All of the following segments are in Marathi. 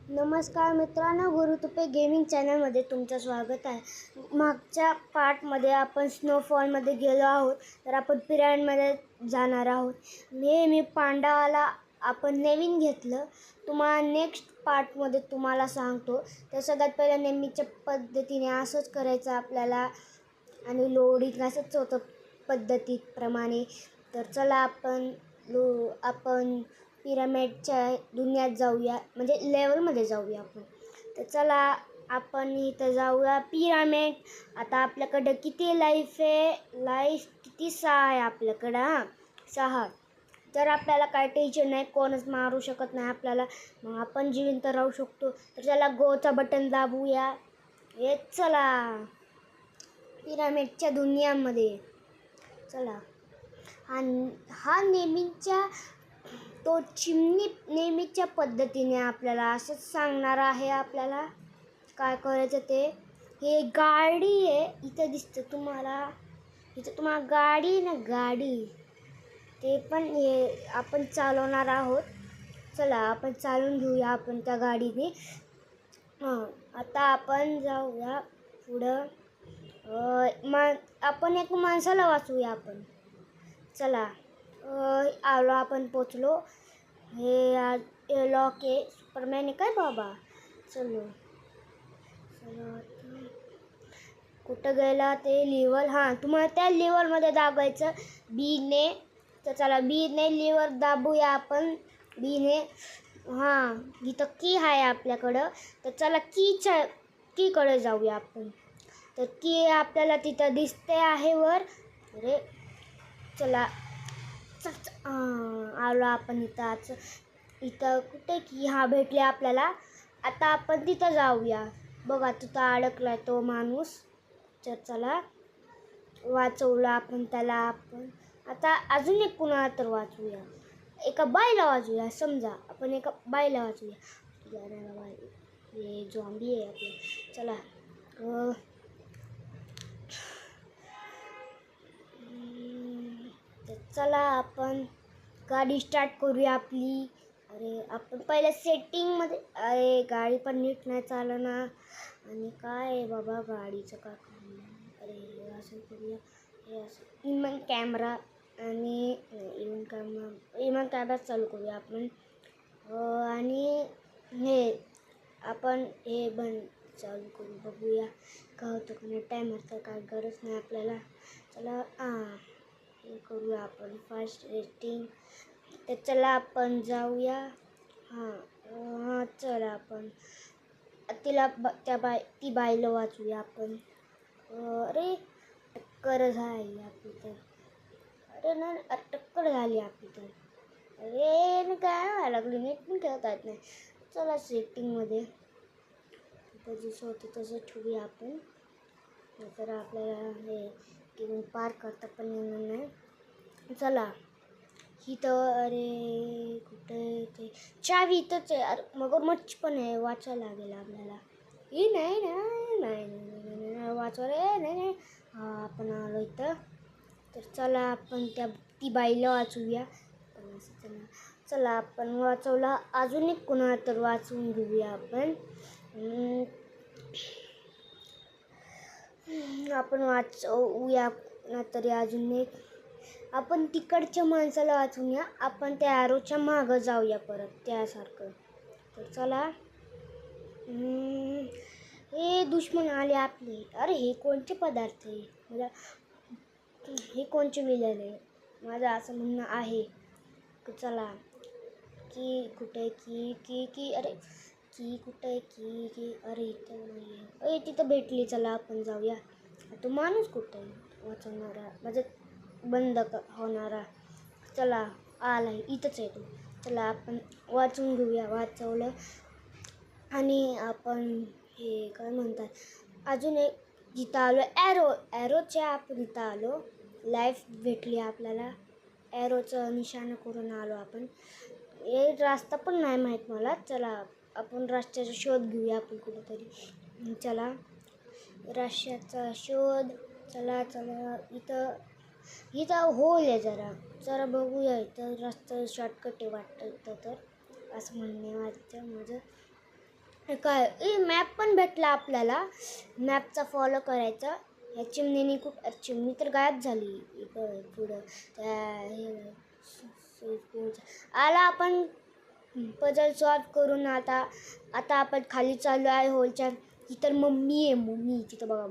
नमस्कार मित्रांनो, गुरुतुपे गेमिंग चॅनलमध्ये तुमचं स्वागत आहे. मागच्या पार्टमध्ये आपण स्नोफॉलमध्ये गेलो आहोत, तर आपण पिरामिडमध्ये जाणार आहोत. मी पांडावाला आपण नवीन घेतलं. तुम्हाला नेक्स्ट पार्टमध्ये तुम्हाला सांगतो. तर सगळ्यात पहिलं नेहमीच्या पद्धतीने असंच करायचं आपल्याला, आणि लोडिंग असंच होतं पद्धतीप्रमाणे. तर चला आपण पिरामिडच्या दुनियात जाऊया, म्हणजे लेवलमध्ये जाऊया आपण. तर चला आपण इथं जाऊया पिरामिड. आता आपल्याकडं किती लाईफ आहे? लाईफ किती? 6 आहे आपल्याकडं. 6. तर आपल्याला काय टेन्शन नाही, कोणच मारू शकत नाही आपल्याला. मग आपण जिवंत राहू शकतो. तर चला गोचा बटन दाबूया. हे चला पिरामिडच्या दुनियामध्ये चला. हा चिमणी नेहमीच्या पद्धतीने आपल्याला असंच सांगणार आहे आपल्याला काय करायचं ते. हे गाडी आहे, इथं दिसतं तुम्हाला. इथं तुम्हाला गाडी ना, गाडी ते पण हे आपण चालवणार आहोत. चला आपण चालवून घेऊया आपण त्या गाडीने. आता आपण जाऊया पुढं. आपण एक माणसाला वाचूया आपण. चला आलो, आपण पोचलो. हे लॉक आहे. सुपरमॅन आहे काय बाबा? चलो कुठं गेला ते लिव्हर? तुम्हाला त्या लिव्हरमध्ये दाबायचं बीने. तर चला बीने लिव्हर दाबूया आपण. बीने इथं की आहे आपल्याकडं. तर चला कीकडे जाऊया आपण. तर की आपल्याला तिथं दिसते आहे वर. अरे चला आलो आपण इथं कुठे की भेटले आपल्याला. आता आपण तिथं जाऊया. बघा तिथं अडकलाय तो माणूस. तर चला वाचवलं आपण त्याला. आपण आता अजून एक कुणाला तर वाचूया. एका बाईला वाचूया. समजा आपण एका बाईला वाचूया. हे झॉम्बी आहे आपलं. चला चला आपण गाडी स्टार्ट करूया आपली. अरे आपण पहिल्या सेटिंगमध्ये. अरे गाडी पण नीट नाही चालना. आणि काय आहे बाबा गाडीचं काय काम? अरे हे असं करूया. हे असं इमन कॅमेरा आणि इमन कॅमेरा चालू करूया आपण. आणि आपण हे बंद चालू करू, बघूया काय होतं का नाही. टायमर तर काय गरज नाही आपल्याला. चला हे करूया आपण फास्ट रेटिंग. तर चला आपण जाऊया. चला आपण ती बाईला वाचूया आपण. अरे टक्कर झाली आपली तर. अरे ना टक्कर झाली आपली तर. अरे काय व्हायला लागली? नेट पण ठेवता येत नाही. चला सेटिंगमध्ये जसं होतं तसं ठेवूया आपण. तर आपल्याला हे गेम पार करता पण येणार नाही. चला इथं. अरे कुठे ते चावी इथंच आहे. अरे मगरमच्छ पण आहे, वाचायला लागेल आपल्याला. नाही वाचवा. नाही आपण आलो इथं. तर चला आपण ती बाईला वाचूया. चला आपण वाचवला. अजून एक कुणाला तर वाचवून घेऊया आपण. आपण वाचवूया तरी अजून एक. आपण तिकडच्या माणसाला वाचूया. आपण त्या ॲरोच्या मागं जाऊया परत त्यासारखं. तर चला हे दुश्मन आले आपले. अरे हे कोणते पदार्थ आहे? हे कोणचे विलन आहे? माझं असं म्हणणं आहे. चला की कुठे की अरे की कुठे की अरे इथं नाही आहे. तिथं भेटली. चला आपण जाऊया. तो माणूस कुठे आहे वाचवणारा, म्हणजे बंद होणारा? चला आला इथंच आहे तो. चला आपण वाचून घेऊया. वाचवलं. आणि आपण हे काय म्हणतात, अजून एक जिथं आलो ॲरोच्या आपण इथं आलो. लाईफ भेटली आपल्याला. ॲरोचं निशाणं करून आलो आपण. हे रास्ता पण नाही माहीत मला. चला आपण रस्त्याचा शोध घेऊया आपण कुठेतरी. चला रस्त्याचा शोध. चला इथं होल आहे जरा बघूया. इथं रस्ता शॉर्टकट आहे वाटतं इथं, तर असं म्हणणे वाटतं माझं. काय मॅप पण भेटला आपल्याला. मॅपचा फॉलो करायचा. या चिमणीने चिमणी तर गायब झाली इकडं पुढं त्या आला. आपण पजल सॉल्व करून आता आपण खाली चालू आहे होलच्या. तर मम्मी आहे, मम्मी तिथं बघा,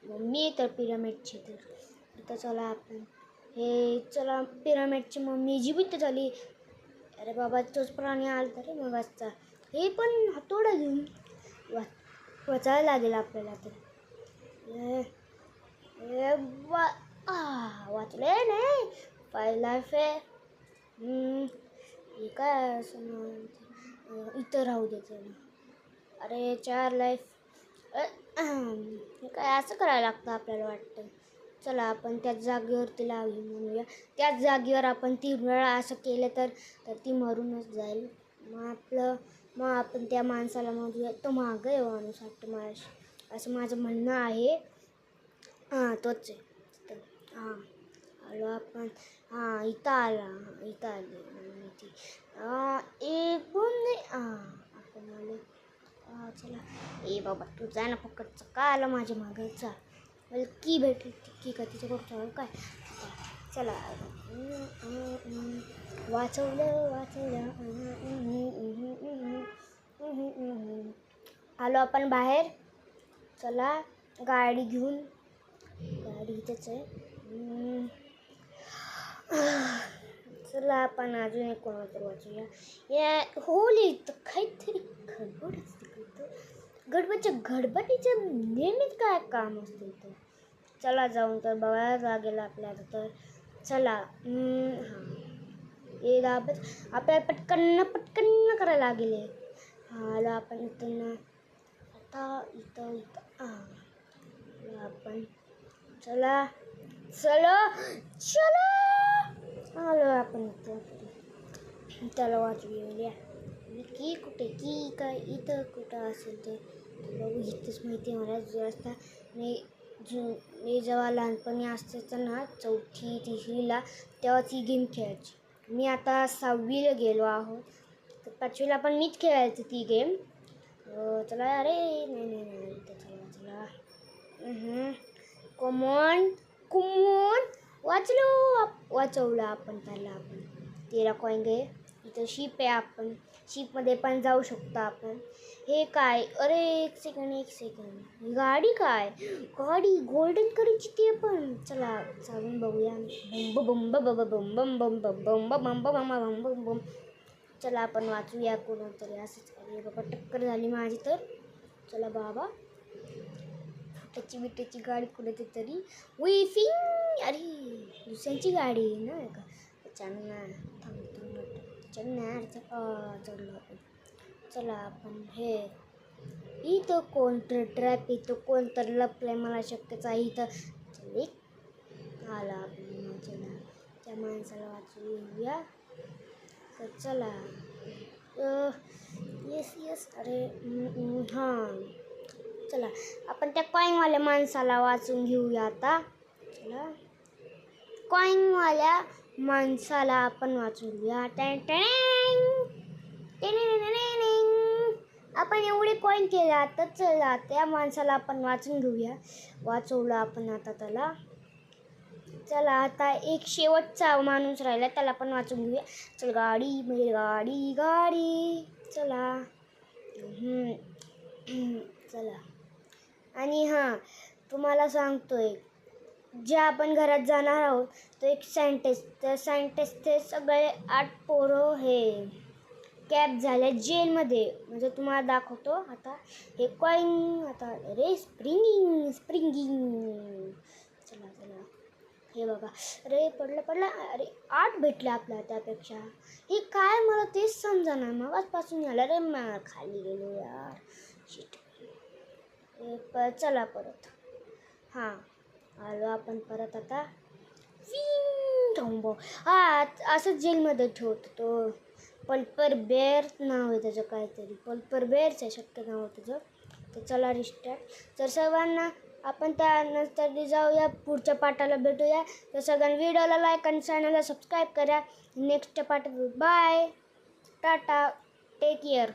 मम्मी तर पिरामिडची. तर इथं चला आपण चला पिरामिडची मम्मी जिवंत झाली. अरे बाबा तोच प्राणी आला तरी मग वाचता. हे पण हातोडा घेऊन वाचायला लागेल आपल्याला. तर वाचले नाही पहिला हे काय असं इथं राहू द्यायचं. अरे 4 लाईफ. हे काय असं करायला लागतं आपल्याला वाटतं. चला आपण त्याच जागेवरती लावली म्हणूया. त्याच जागेवर आपण 3 वेळा असं केलं तर ती मरूनच जाईल. मग आपण त्या माणसाला म्हणूया. तो मागं आहे माणूस वाटतं मला, असं माझं म्हणणं आहे. तोच आहे. आलो आपण. इथं आली एक नाही. आपण आलो. चला बाबा तू जा ना पकडचं. काय आला माझ्या मागचा. मला की भेटली की का तिच्याकडचं काय. चला वाचवलं. आलो आपण बाहेर. चला गाडी घेऊन. गाडी इथेच आहे. चला आपण अजून एक कोणाला वाचूया. या होली तर काहीतरी गडबड असते. गडबडीचं नेहमीच काय काम असतं इथं. चला जाऊन तर बघायला लागेल आपल्याला. तर चला हे दाबत आपल्याला पटकन करायला लागेल. आलो आपण इथं आता इथं आपण. चला आलो आपण इथं. त्याला वाचूया. की कुठे की काय इथं कुठं असेल ते बघू. इथंच माहिती आहे मला. जास्त मी जेव्हा लहानपणी असायचं ना 4थी 3रीला तेव्हा ती गेम खेळायची. मी आता 6वीला गेलो आहोत. तर 5वीला पण मीच खेळायची ती गेम. चला अरे नाही चला कमॉन वाचवलं आपण त्याला. 13 कॉईन घे. इथं शिप आहे. आपण शिपमध्ये पण जाऊ शकतो आपण. हे काय. अरे एक सेकंड. गाडी गोल्डन करायची ते पण. चला चालून बघूया. बम. चला आपण वाचूया कोणातरी असंच. अरे बाबा टक्कर झाली माझी तर. चला बाबा बिट्याची गाडी कुठे तरी विफिंग. अरे दुसऱ्यांची गाडी आहे ना का. चढलो आपण. चला आपण इथं कोणतं ट्रॅप इथं कोणतं लपलंय मला शक्यच आहे इथं. आला आपण. चला त्या माणसाला वाचू येऊया. तर चला येस अरे चला आपण त्या कॉईनवाल्या माणसाला वाचून घेऊया आता. चला कॉईनवाल्या माणसाला आपण वाचून घेऊया. आपण एवढे कॉईन केले आता. चला त्या माणसाला आपण वाचून घेऊया. वाचवलं आपण आता त्याला. चला आता एक शेवटचा माणूस राहिला त्याला पण वाचून घेऊया. चल गाडी. चला चला. आणि तुम्हाला सांगतोय ज्या आपण घरात जाणार आहोत तो एक सायंटिस्ट ते सगळे 8 पोरं कॅप झाल्या जेलमध्ये. म्हणजे तुम्हाला दाखवतो आता. हे कॉईन आता. अरे स्प्रिंगिंग. चला हे बघा. अरे पडला. अरे 8 भेटले आपल्याला त्यापेक्षा. हे काय मला तेच समजा ना मगाचपासून झालं. अरे खाली गेलो यार. शिट. चला परत. आलो आपण परत आता. असंच जेलमध्ये ठेवतो तो. पल्पर बेअर नाव आहे त्याचं काहीतरी. पल्पर बेअरचं शक्य नाव आहे त्याचं. तर चला रिस्टार्ट. तर सर्वांना आपण त्यानंतर जाऊया पुढच्या पाठाला भेटूया. तर सगळ्यांना व्हिडिओला लाईक आणि चॅनलला सबस्क्राईब करा. नेक्स्ट पाठ. Bye tata take care.